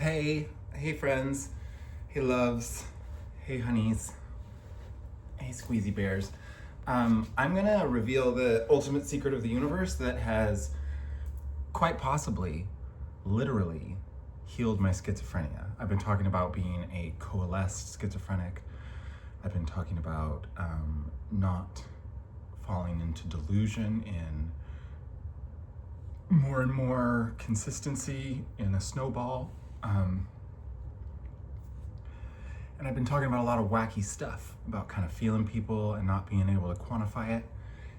Hey friends, hey loves, hey honeys, hey squeezy bears. I'm gonna reveal the ultimate secret of the universe that has quite possibly, literally, healed my schizophrenia. I've been talking about being a coalesced schizophrenic. I've been talking about not falling into delusion in more and more consistency in a snowball. And I've been talking about a lot of wacky stuff about kind of feeling people and not being able to quantify it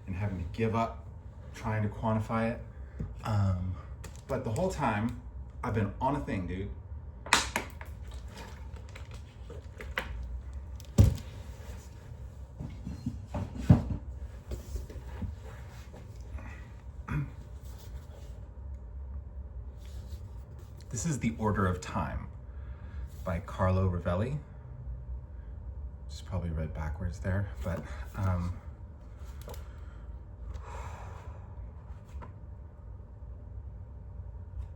and having to give up trying to quantify it. But the whole time I've been on a thing, dude. This is The Order of Time by Carlo Rovelli. Just probably read backwards there, but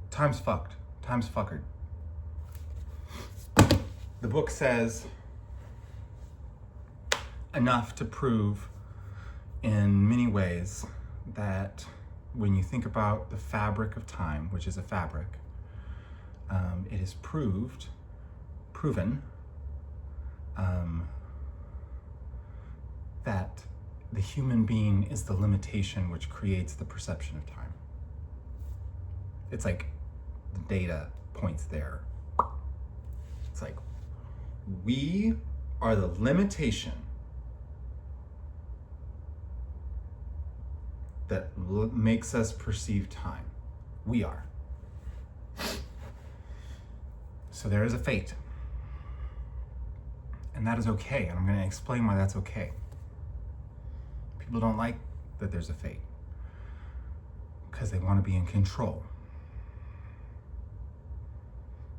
time's fucked. Time's fuckered. The book says enough to prove in many ways that when you think about the fabric of time, which is a fabric, it is proven that the human being is the limitation which creates the perception of time. It's like the data points there. It's like we are the limitation that makes us perceive time. We are. So there is a fate. And that is okay. And I'm going to explain why that's okay. People don't like that there's a fate because they want to be in control.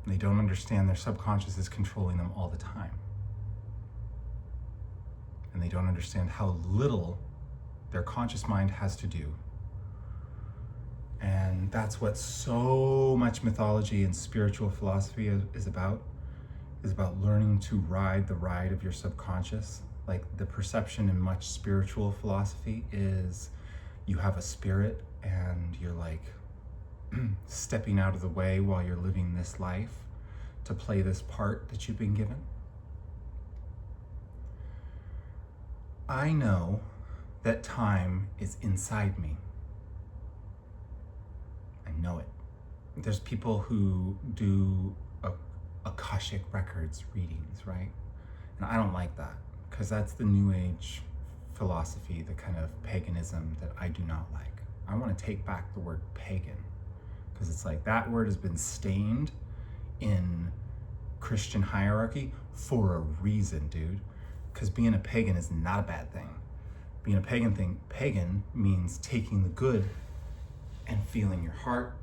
They don't understand their subconscious is controlling them all the time. And they don't understand how little their conscious mind has to do. And that's what so much mythology and spiritual philosophy is about learning to ride the ride of your subconscious. Like the perception in much spiritual philosophy is you have a spirit and you're like stepping out of the way while you're living this life to play this part that you've been given. I know that time is inside me. I know it. There's people who do Akashic Records readings, right? And I don't like that because that's the New Age philosophy, the kind of paganism that I do not like. I want to take back the word pagan because it's like that word has been stained in Christian hierarchy for a reason, dude. Because being a pagan is not a bad thing. Being a pagan means taking the good and feeling your heart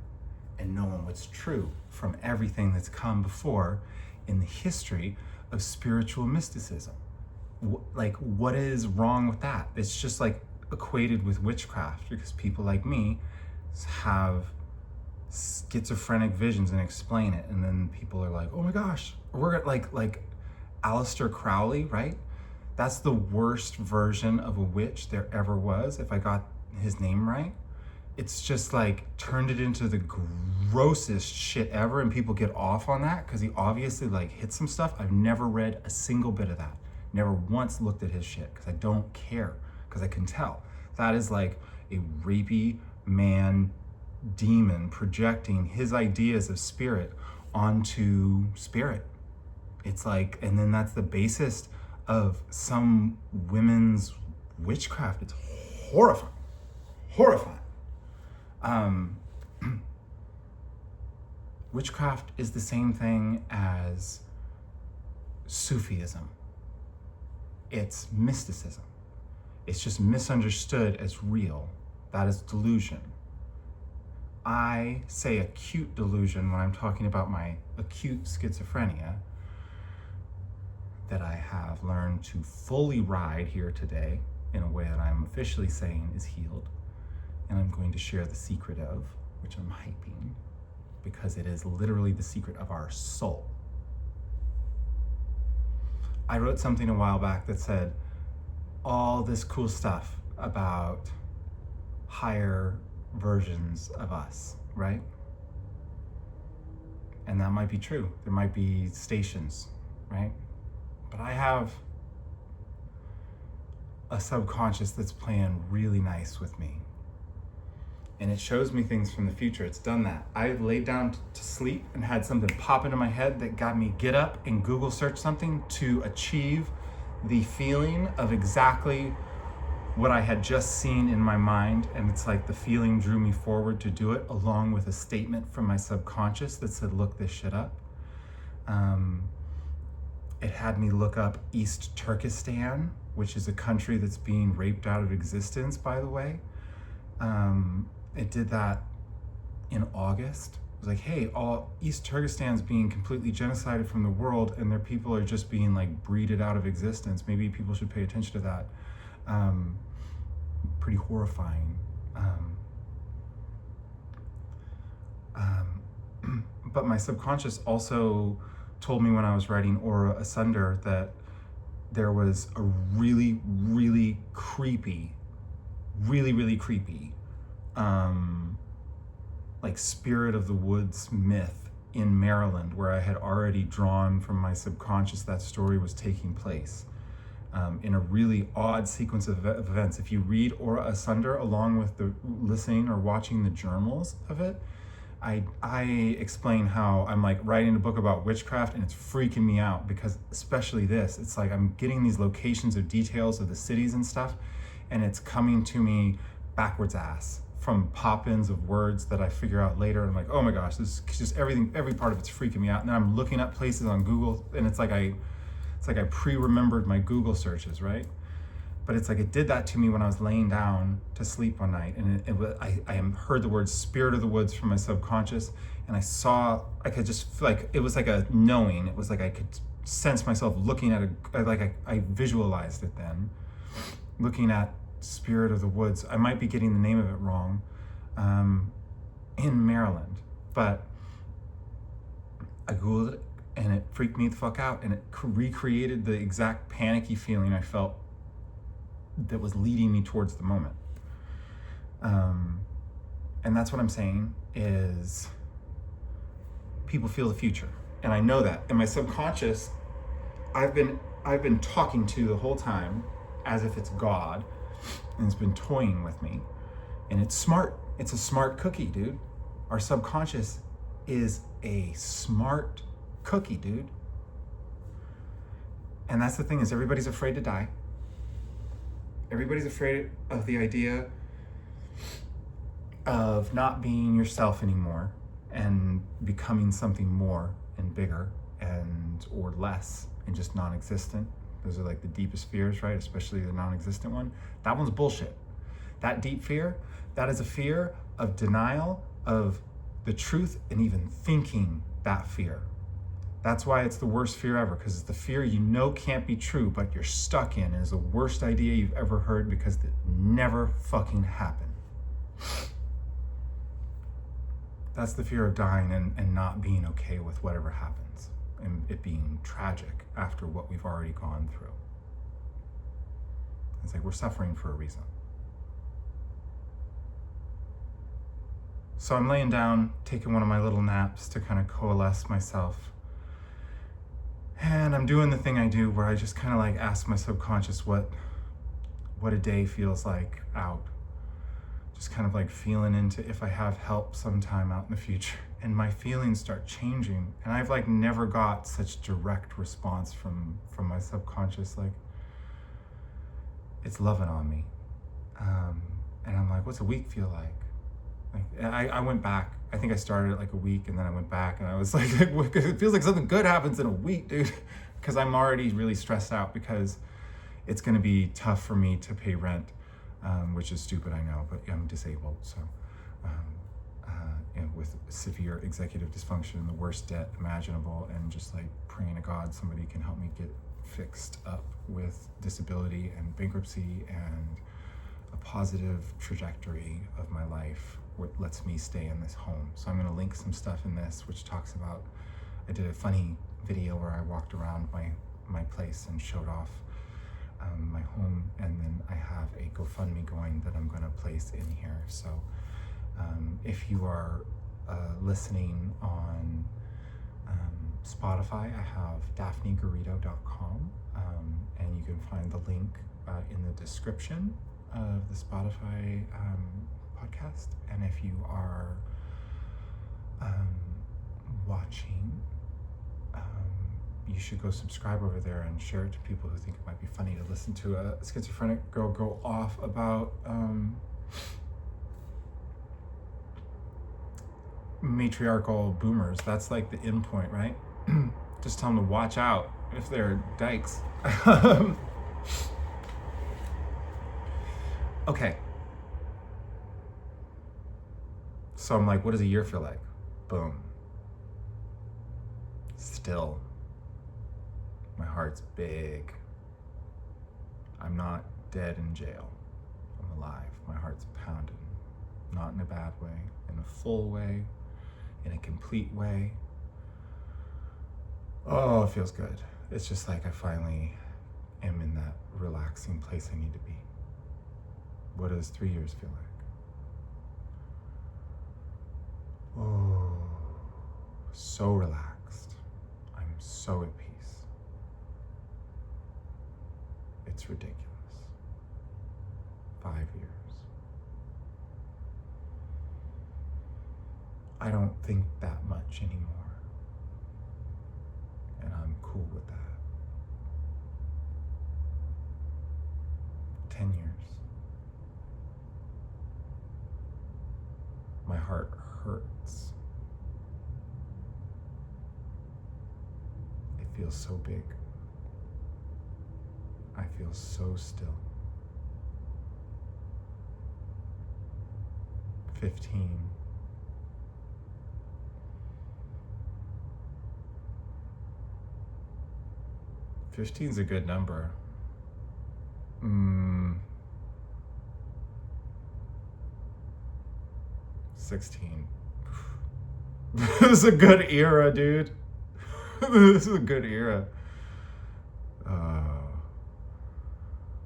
and knowing what's true from everything that's come before in the history of spiritual mysticism. Like, what is wrong with that? It's just like equated with witchcraft because people like me have schizophrenic visions and explain it, and then people are like, oh my gosh, we're like Aleister Crowley, right? That's the worst version of a witch there ever was, if I got his name right. It's just like turned it into the grossest shit ever, and people get off on that because he obviously like hit some stuff. I've never read a single bit of that. Never once looked at his shit because I don't care, because I can tell. That is like a rapey man demon projecting his ideas of spirit onto spirit. It's like, and then that's the basis of some women's witchcraft. It's horrifying. Witchcraft is the same thing as Sufism. It's mysticism. It's just misunderstood as real. That is delusion. I say acute delusion when I'm talking about my acute schizophrenia that I have learned to fully ride here today in a way that I'm officially saying is healed. And I'm going to share the secret of, which I'm hyping. because it is literally the secret of our soul. I wrote something a while back that said all this cool stuff about higher versions of us, right? And that might be true. There might be stations, right? But I have a subconscious that's playing really nice with me. And it shows me things from the future. It's done that. I laid down to sleep and had something pop into my head that got me get up and Google search something to achieve the feeling of exactly what I had just seen in my mind. And it's like the feeling drew me forward to do it, along with a statement from my subconscious that said, look this shit up. It had me look up East Turkestan, which is a country that's being raped out of existence, by the way. It did that in August. It was like, hey, all East Turkestan's being completely genocided from the world, and their people are just being like breeded out of existence. Maybe people should pay attention to that. Pretty horrifying. But my subconscious also told me when I was writing Aura Asunder that there was a really, really creepy, like spirit of the woods myth in Maryland, where I had already drawn from my subconscious that story was taking place in a really odd sequence of events. If you read Aura Asunder along with the listening or watching the journals of it, I explain how I'm like writing a book about witchcraft and it's freaking me out, because especially this, it's like I'm getting these locations of details of the cities and stuff, and it's coming to me backwards ass from pop-ins of words that I figure out later. I'm like, oh my gosh, this is just everything, every part of it's freaking me out. And then I'm looking up places on Google, and it's like I pre-remembered my Google searches, right? But it's like it did that to me when I was laying down to sleep one night, and I heard the word spirit of the woods from my subconscious, and I could just feel like it was like a knowing. It was like I could sense myself looking at I visualized it then, looking at spirit of the woods. I might be getting the name of it wrong, in Maryland, but I Googled it and it freaked me the fuck out, and it recreated the exact panicky feeling I felt that was leading me towards the moment. And that's what I'm saying is people feel the future. And I know that. And my subconscious, I've been talking to the whole time as if it's God, and it's been toying with me. And it's smart. It's a smart cookie, dude. Our subconscious is a smart cookie, dude. And that's the thing, is everybody's afraid to die. Everybody's afraid of the idea of not being yourself anymore and becoming something more and bigger and or less and just non-existent. Those are like the deepest fears, right? Especially the non-existent one. That one's bullshit. That deep fear, that is a fear of denial of the truth and even thinking that fear. That's why it's the worst fear ever, because it's the fear you know can't be true, but you're stuck in, and is the worst idea you've ever heard because it never fucking happened. That's the fear of dying and not being okay with whatever happens, and it being tragic after what we've already gone through. It's like we're suffering for a reason. So I'm laying down, taking one of my little naps to kind of coalesce myself. And I'm doing the thing I do where I just kind of like ask my subconscious what a day feels like out. Just kind of like feeling into if I have help sometime out in the future. And my feelings start changing. And I've like never got such direct response from my subconscious. Like, it's loving on me. And I'm like, what's a week feel like? I went back. I think I started at like a week, and then I went back, and I was like, it feels like something good happens in a week, dude. Because I'm already really stressed out because it's going to be tough for me to pay rent, which is stupid, I know, but I'm disabled. So, with severe executive dysfunction and the worst debt imaginable, and just like praying to God somebody can help me get fixed up with disability and bankruptcy and a positive trajectory of my life. what lets me stay in this home. So I'm going to link some stuff in this which talks about, I did a funny video where I walked around my place and showed off my home, and then I have a GoFundMe going that I'm going to place in here. So if you are listening on Spotify, I have daphnegarrido.com, and you can find the link in the description of the Spotify podcast. And if you are watching, you should go subscribe over there and share it to people who think it might be funny to listen to a schizophrenic girl go off about matriarchal boomers. That's like the end point, right? Just tell them to watch out if they're dykes. Okay. So I'm like, what does a year feel like? Boom. Still. My heart's big. I'm not dead in jail. I'm alive. My heart's pounding. Not in a bad way, in a full way, in a complete way. Oh, it feels good. It's just like I finally am in that relaxing place I need to be. What does 3 years feel like? Oh, so relaxed. I'm so at peace. It's ridiculous. 5 years. I don't think that much anymore. And I'm cool with that. 10 years. My heart hurts. It feels so big. I feel so still. 15. Fifteen's a good number. 16. This is a good era, dude. This is a good era.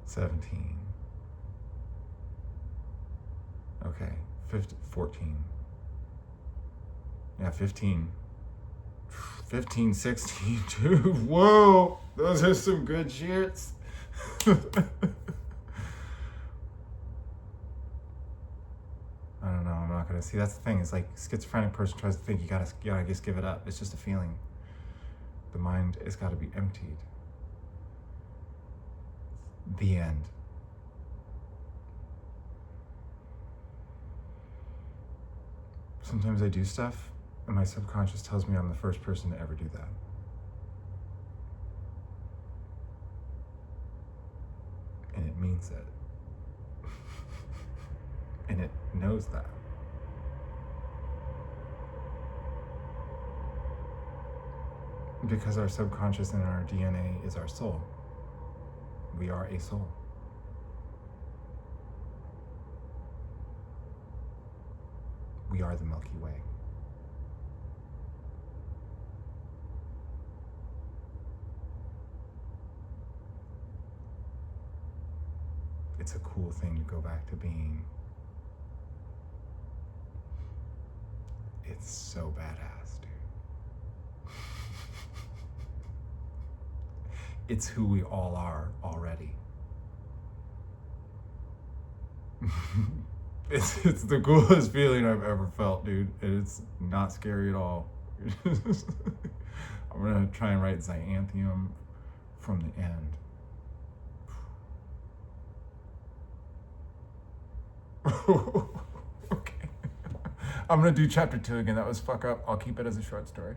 17. Okay, 14. Yeah, 15. 15, 16, dude. Whoa, those are some good shits. I don't know, I'm not gonna see. That's the thing, it's like schizophrenic person tries to think you gotta just give it up. It's just a feeling. The mind has gotta be emptied. The end. Sometimes I do stuff and my subconscious tells me I'm the first person to ever do that. And it means it. And it knows that. Because our subconscious and our DNA is our soul. We are a soul. We are the Milky Way. It's a cool thing to go back to being. It's so badass, dude. It's who we all are already. It's the coolest feeling I've ever felt, dude. And it's not scary at all. I'm gonna try and write Xanthium from the end. Okay. I'm gonna do chapter 2 again. That was fuck up. I'll keep it as a short story.